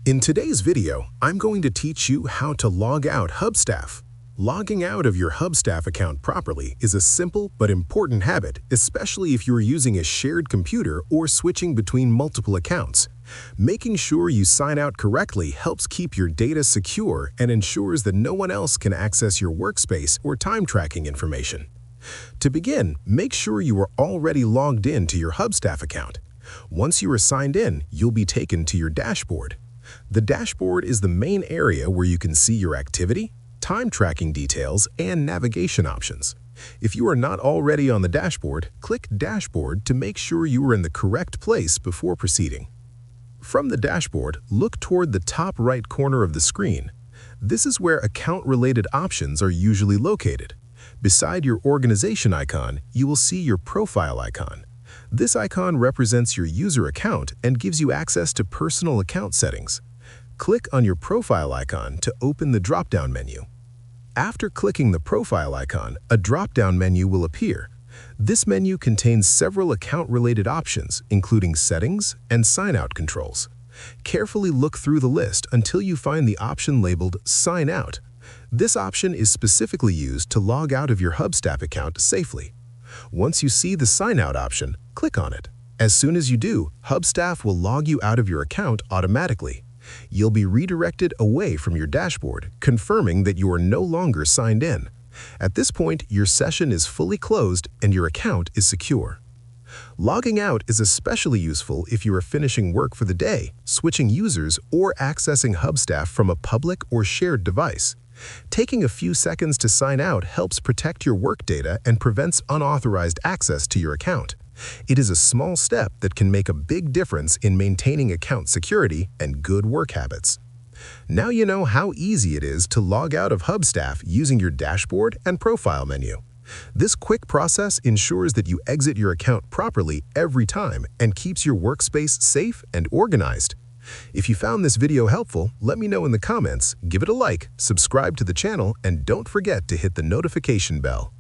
In today's video, I'm going to teach you how to log out HubStaff. Logging out of your HubStaff account properly is a simple but important habit, especially if you're using a shared computer or switching between multiple accounts. Making sure you sign out correctly helps keep your data secure and ensures that no one else can access your workspace or time tracking information. To begin, make sure you are already logged in to your HubStaff account. Once you are signed in, you'll be taken to your dashboard. The dashboard is the main area where you can see your activity, time tracking details, and navigation options. If you are not already on the dashboard, click Dashboard to make sure you are in the correct place before proceeding. From the dashboard, look toward the top right corner of the screen. This is where account-related options are usually located. Beside your organization icon, you will see your profile icon. This icon represents your user account and gives you access to personal account settings. Click on your profile icon to open the drop-down menu. After clicking the profile icon, a drop-down menu will appear. This menu contains several account-related options, including settings and sign-out controls. Carefully look through the list until you find the option labeled Sign Out. This option is specifically used to log out of your HubStaff account safely. Once you see the Sign Out option, click on it. As soon as you do, HubStaff will log you out of your account automatically. You'll be redirected away from your dashboard, confirming that you are no longer signed in. At this point, your session is fully closed and your account is secure. Logging out is especially useful if you are finishing work for the day, switching users, or accessing HubStaff from a public or shared device. Taking a few seconds to sign out helps protect your work data and prevents unauthorized access to your account. It is a small step that can make a big difference in maintaining account security and good work habits. Now you know how easy it is to log out of HubStaff using your dashboard and profile menu. This quick process ensures that you exit your account properly every time and keeps your workspace safe and organized. If you found this video helpful, let me know in the comments, give it a like, subscribe to the channel, and don't forget to hit the notification bell.